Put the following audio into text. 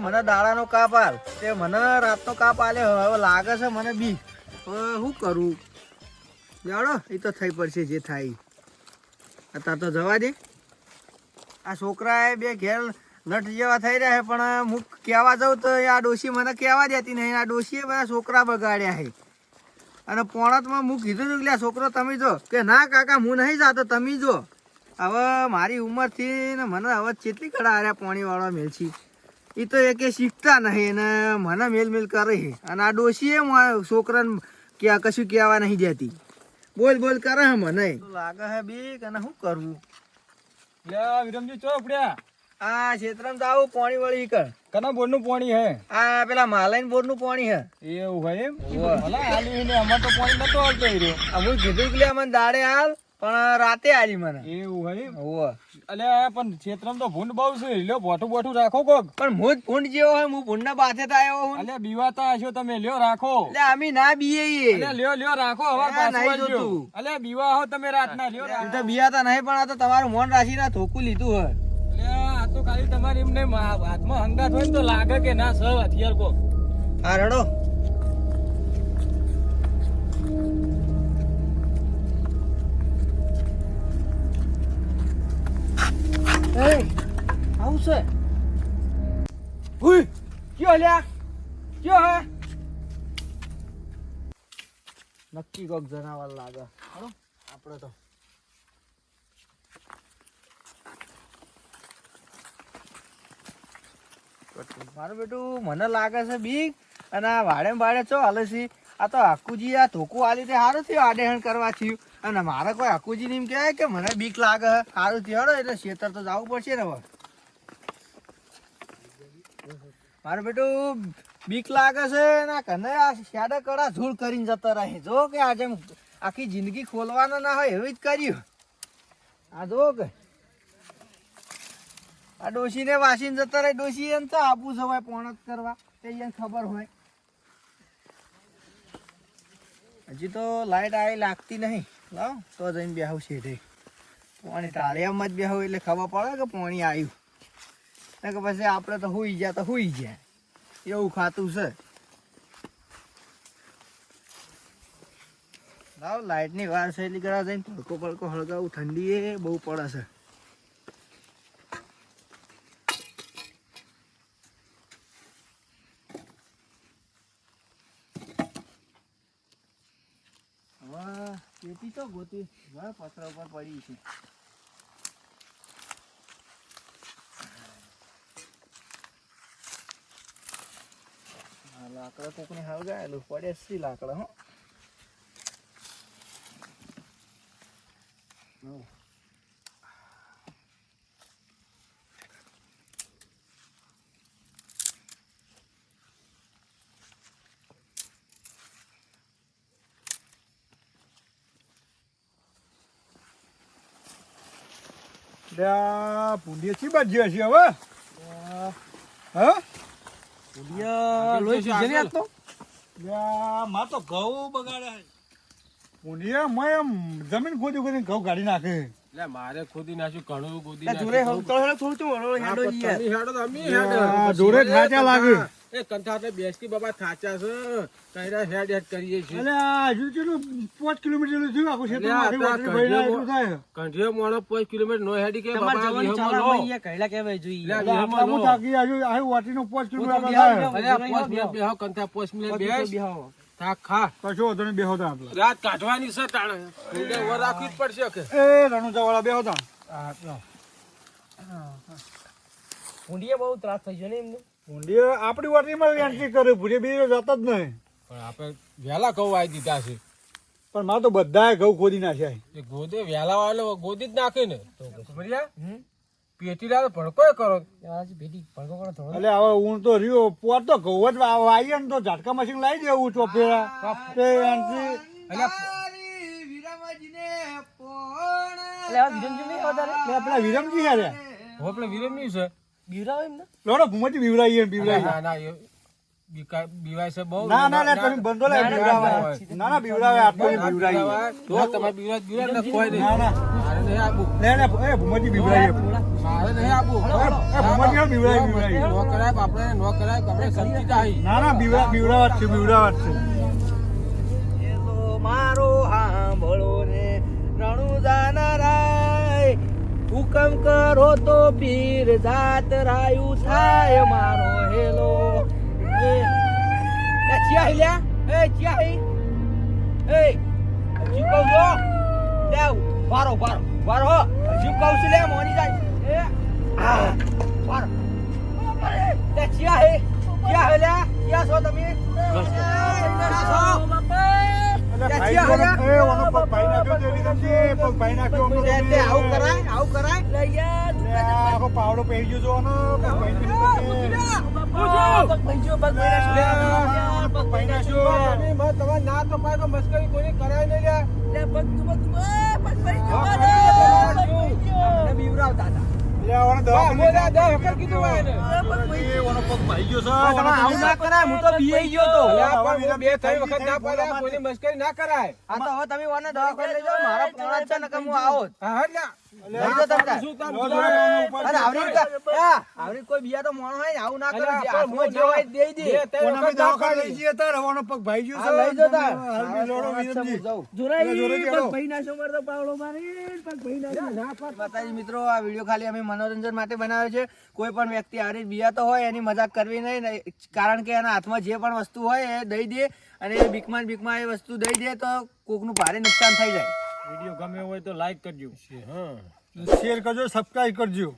મને દાડાનો કાપ આલ તે મને રાતનો કાપ આલે હવે લાગે છે મને બી શું કરું જાડો એ તો થઈ પડશે જે થાય અત્યારે તો જવા દે આ છોકરાએ બે ઘેર નટ જેવા થઈ રહ્યા છે પણ હું કહેવા જાઉં તો આ ડોશી મને કહેવા દેતી નહીં આ ડોશીએ બધા છોકરા બગાડ્યા છે અને પોણતમાં હું કીધું હતું કે છોકરો તમે જો કે ના કાકા હું નહીં જાતો તમે જો હવે મારી ઉંમરથી ને મને હવે કેટલી કડા હાર્યા પાણીવાળા મેલછી એ તો એકે શીખતા નહીં ને મને મેલ કરે છે અને આ ડોશીએ છોકરાને કશું કહેવા નહીં જતી બોલ કરે હે મને લાગે હે બીક અને શું કરવું વિરમજી ચો પડ્યા આ ક્ષેત્રમાં તો આવું પાણી વળી કર કના બોરનું પાણી હે આ પેલા માલાઈન બોરનું પાણી હે એવું હોય એમ ભલા આલી ને અમાર તો પાણી નતો આવતો એ રહ્યો હું કીધું કે મને દાડે હાલ પણ રાતે આલી મને એવું હોય એમ ઓવા અલે પણ ક્ષેત્રમાં તો ભૂંડ બહુ છે લ્યો બોઠું રાખો કોક પણ હું જ ભૂંડ જેવો હોય હું ભૂંડના બાથે તો આવ્યો હું અલે બીવાતા હશો તમે લ્યો રાખો એટલે અમે ના બીએ અલે લ્યો રાખો હવે પાછું જોતું અલે બીવા હો તમે રાતના લ્યો એમ તો બીયાતા નહીં પણ આ તો તમારું મન રાખીને ધોકું લીધું હોય આ તો ખાલી તમારી એમને હાથમાં હંગાત હોય તો લાગે કે ના સર હથિયાર કો હા રડો આવું છે હુઈ કયો લ્યા કયો હે નક્કી કોક જનાવર લાગે હો આપણે તો મારું બેટું મને લાગે છે બીક અને આ વાડે ચો હાલે છે આ તો આકુજી આ ધોકું આલી તે સારું થયું આડેહણ કરવા થયું અને મારે કોઈ આકુજી ને એમ કહેવાય કે મને બીક લાગે સારું થયું એટલે ખેતર તો જવું પડશે ને હવે મારું બેટું બીક લાગે છે ને કને આ શાડા કડા ધૂળ કરીને જતા રહે જો કે આજે આખી જિંદગી ખોલવાના ના હોય એવું જ કર્યું આ જો કે આ ડોશી ને વાસીને જતા રહે ડોશી એમ તો આપવું સવાય પોણત કરવા તે એને ખબર હોય હજી તો લાઈટ આવી લાગતી નહીં લાવ તો જઈને બેહું છે પાણી તારે એમ જ બેહું એટલે ખબર પડે કે પાણી આવ્યું ને કે પછી આપણે તો હુઈ ગયા એવું ખાતું છે લાવ લાઈટની વાર છે એટલી કરા જઈને પડકો હળગાવું ઠંડી એ બહુ પડે છે પેટી તો ગોતી પથરા ઉપર પડી છે લાકડા કોકને હળગાયેલું પડે છે લાકડા હો પુંડિયા ચી બાજુ હશે હવે હા માં તો ઘઉં બગાડે પુંડિયા મેં એમ જમીન ખોદી ઘઉં કાઢી નાખે એટલે મારે ખોદી નાખ્યું ઘણું ખોદી જોડે ખાચા લાગે એ કંઠા બેસતી બાબા થાચા છે કઈરા હેડ કરીએ છીએ એટલે હજુ કેટલું 5 કિલોમીટર થયું આખું ક્ષેત્ર કંઠિયો મોણો 5 કિલોમીટર નો હેડી કે બાબા કઈલા કેવાય જોઈએ હું થાકી આવ્યો વાટીનો 5 કિલોમીટર થાય અરે 5 મિનિટ બેહો કંઠા 5 મિનિટ બેહો થાક ખા કશો વધુ નહીં બેહો તા આપણે રાત કાઢવાની છે તાણે એટલે ઓર રાખવી જ પડશે કે એ રણુજા વાળા બેહો તા ઊંડીએ બહુ ત્રાસ થઈ ગયો ને એમને ઊંડીએ આપણી વાટીમાં એન્ટ્રી કરે ભૂરે બીજો જતા જ નહીં પણ આપણે વહેલા ઘઉં વાવી દીધા છે પણ મારે તો બધાએ ઘઉં ખોદી નાખ્યા એ ગોદે વહેલા વાળો ગોદી જ નાખે ને તો સમજ્યા પેટી લાવે ભડકો કરો એટલે હવે હું તો રહ્યો પોર તો ઘઉં જ વાવીએ ને તો ઝાટકા મશીન લાવી દેવું ચોપેરા તે એન્ટ્રી પેલા વિરમજી યાર પેલા વિરમજી છે બીવરાવ એમ ને લોડો ભૂમતી બીવરાઈ એમ બીવરાઈ ના બીવાય છે બહુ. ના ના ના તમે બંધો લે બીવડાવે. ના ના બીવડાવે આટલો બીવડાવે. જો તમે બીવડાવે ને કોઈ નહીં. ના ના મારે નહીં આબુ. લે લે એ ભૂમજી બીવડાવે. મારે નહીં આબુ. એ ભૂમજી બીવડાવે. નો કરાય આપણે નો કરાય આપણે સમજી જાય. ના ના બીવડાવત છે બીવડાવત છે. હેલો મારો હાંભળો રે રણુજાના રાય, હુકમ કરો તો પીર જાત રાયું થાય મારો હેલો. એ ચિયા હિલ્યા એ ચિયા હી એ હજી કહું છો લે વારો વારો વારો હજી કહું છું લે મોની જાય એ વારો લે ચિયા હી ચિયા હિલ્યા ચિયા છો તમે ચિયા છો પાવડો પહેરી ગયો ના તો પાય મસ્કરી કોઈ કરાય નહીં બીવરાવતા હતા. મસ્કરી ના કરાય. આ તો હવે તમે વાને દવા કરી લેજો, મારા પોણા છે ને કે હું આવો આવરી કોઈ બીજા તો મોણો હોય ને આવું ના કરે. હાથમાં જે હોય દે દે. લઈ જઈએ તાર હવાનો પગ ભાઈ ગયો હા, લઈ જો તાર. માતાજી મિત્રો, આ વિડીયો ખાલી અમે મનોરંજન માટે બનાવ્યો છે. કોઈ પણ વ્યક્તિ આવી બિયાતો હોય એની મજાક કરવી નહીં, કારણ કે એના હાથમાં જે પણ વસ્તુ હોય એ દઈ દે અને એ બીકમાં એ વસ્તુ દઈ દે તો કોકનું ભારે નુકસાન થઈ જાય. વિડીયો ગમે હોય તો લાઈક કરજો, શેર કરજો, સબસ્ક્રાઇબ કરજો.